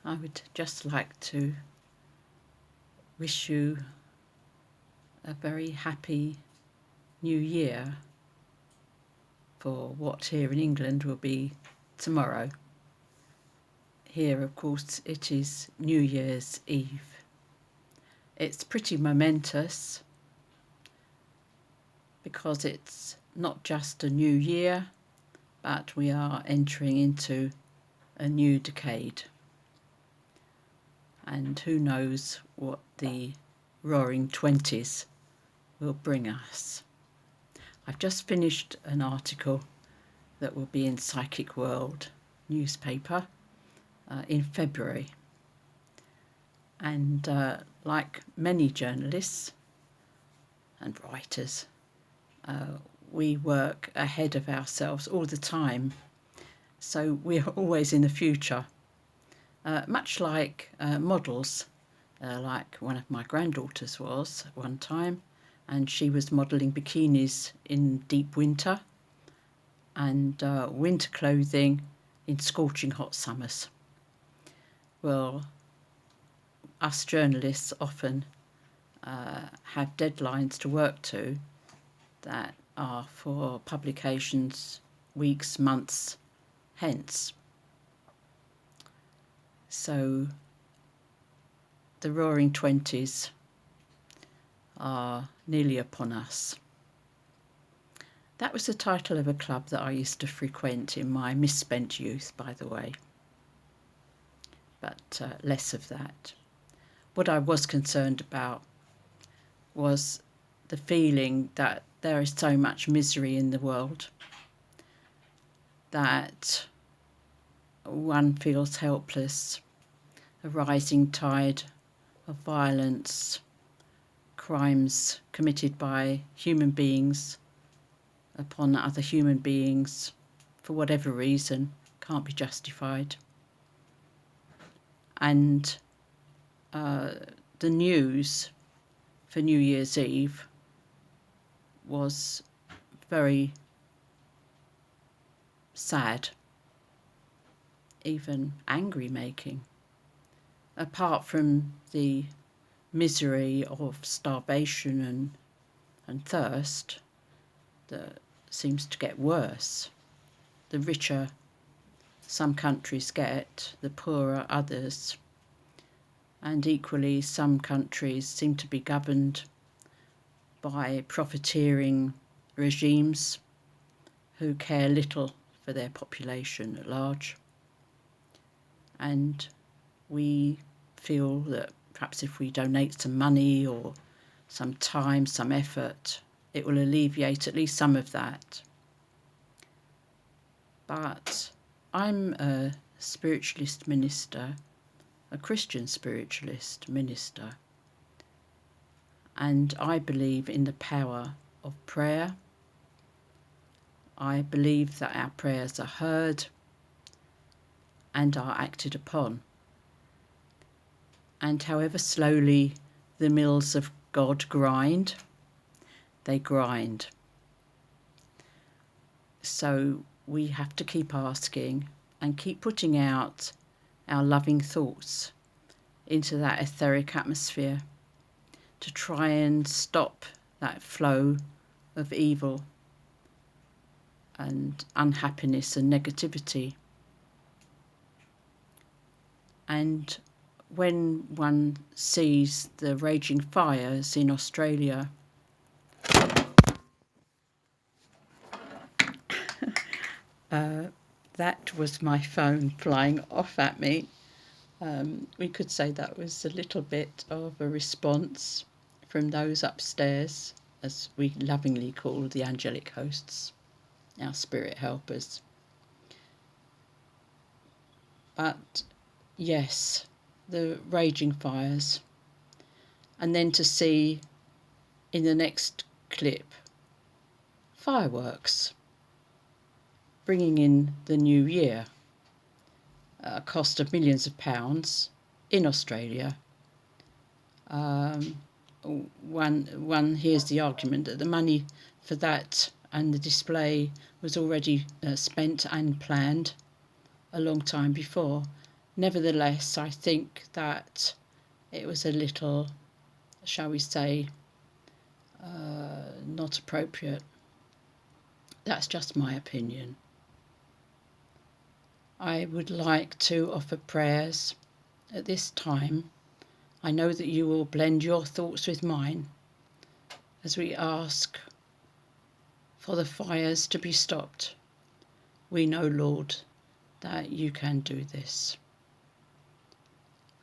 I would just like to wish you a very happy New Year for what here in England will be tomorrow. Here, of course, it is New Year's Eve. It's pretty momentous because it's not just a new year, but we are entering into a new decade. And who knows what the Roaring Twenties will bring us. I've just finished an article that will be in Psychic World newspaper in February. And like many journalists and writers, we work ahead of ourselves all the time. So we're always in the future. Much like models, like one of my granddaughters was at one time, and she was modelling bikinis in deep winter and winter clothing in scorching hot summers. Well, us journalists often have deadlines to work to that are for publications weeks, months hence. So the Roaring Twenties are nearly upon us. That was the title of a club that I used to frequent in my misspent youth, by the way. But less of that. What I was concerned about was the feeling that there is so much misery in the world that one feels helpless. A rising tide of violence, crimes committed by human beings upon other human beings for whatever reason can't be justified. And the news for New Year's Eve was very sad, even angry-making. Apart from the misery of starvation and thirst that seems to get worse. The richer some countries get, the poorer others. And equally, some countries seem to be governed by profiteering regimes who care little for their population at large. And we feel that perhaps if we donate some money or some time, some effort, it will alleviate at least some of that. But I'm a spiritualist minister, a Christian spiritualist minister, and I believe in the power of prayer. I believe that our prayers are heard and are acted upon. And however slowly the mills of God grind, they grind. So we have to keep asking and keep putting out our loving thoughts into that etheric atmosphere to try and stop that flow of evil and unhappiness and negativity. And when one sees the raging fires in Australia, that was my phone flying off at me. We could say that was a little bit of a response from those upstairs, as we lovingly call the angelic hosts, our spirit helpers. But yes, the raging fires. And then to see in the next clip fireworks bringing in the new year, a cost of millions of pounds in Australia. One hears the argument that the money for that and the display was already spent and planned a long time before. Nevertheless, I think that it was a little, shall we say, not appropriate. That's just my opinion. I would like to offer prayers at this time. I know that you will blend your thoughts with mine as we ask for the fires to be stopped. We know, Lord, that you can do this.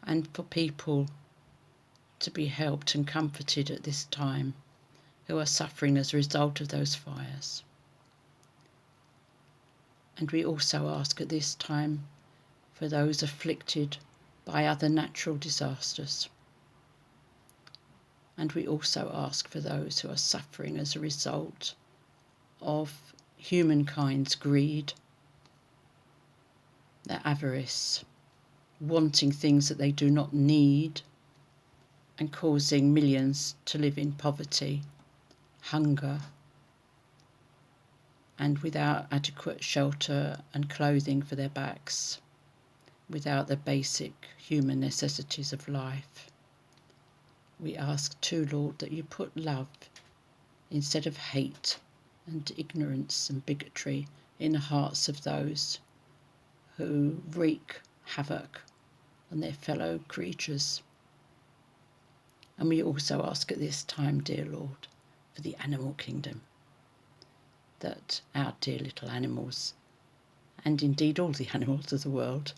And for people to be helped and comforted at this time who are suffering as a result of those fires. And we also ask at this time for those afflicted by other natural disasters. And we also ask for those who are suffering as a result of humankind's greed, their avarice, wanting things that they do not need, and causing millions to live in poverty, hunger, and without adequate shelter and clothing for their backs, without the basic human necessities of life. We ask too, Lord, that you put love instead of hate and ignorance and bigotry in the hearts of those who wreak havoc on their fellow creatures. And we also ask at this time, dear Lord, for the animal kingdom, that our dear little animals, and indeed all the animals of the world,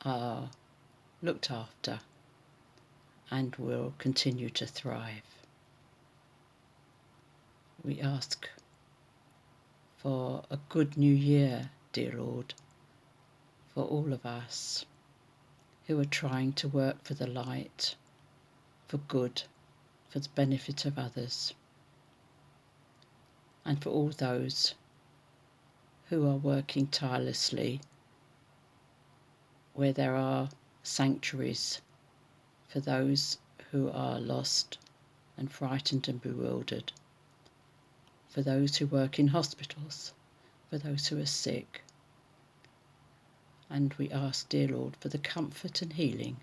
are looked after and will continue to thrive. We ask for a good new year, dear Lord, for all of us who are trying to work for the light, for good, for the benefit of others, and for all those who are working tirelessly where there are sanctuaries for those who are lost and frightened and bewildered, for those who work in hospitals, for those who are sick. And we ask, dear Lord, for the comfort and healing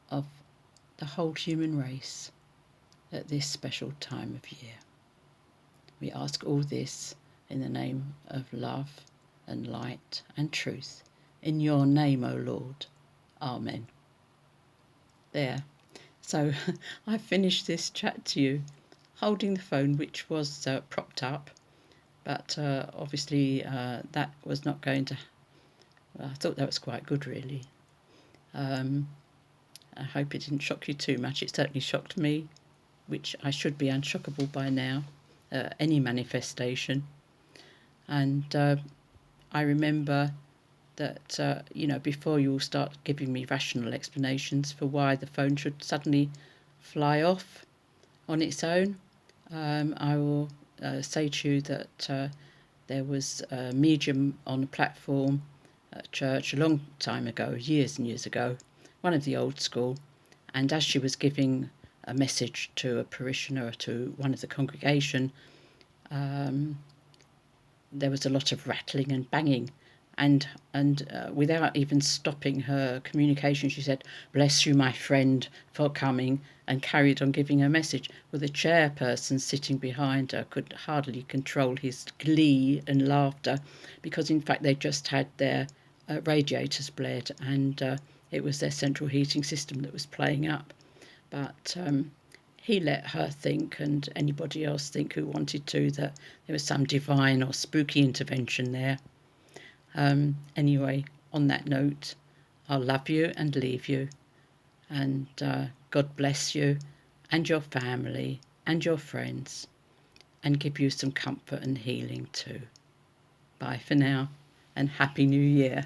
of the whole human race at this special time of year. We ask all this in the name of love and light and truth. In your name, O Lord. Amen. There. So I finished this chat to you holding the phone, which was propped up, but obviously that was not going to... Well, I thought that was quite good, really. I hope it didn't shock you too much. It certainly shocked me, which I should be unshockable by now, any manifestation. And I remember that, before you all start giving me rational explanations for why the phone should suddenly fly off on its own, I will say to you that there was a medium on a platform at church a long time ago, years and years ago, one of the old school, and as she was giving a message to a parishioner or to one of the congregation, there was a lot of rattling and banging, and without even stopping her communication, she said, "Bless you, my friend, for coming," and carried on giving her message. Well, the chairperson sitting behind her could hardly control his glee and laughter, because in fact they just had their radiators bled, and it was their central heating system that was playing up. But he let her think, and anybody else think who wanted to, that there was some divine or spooky intervention there. Anyway, on that note, I'll love you and leave you, and God bless you and your family and your friends, and give you some comfort and healing too. Bye for now, and Happy New Year.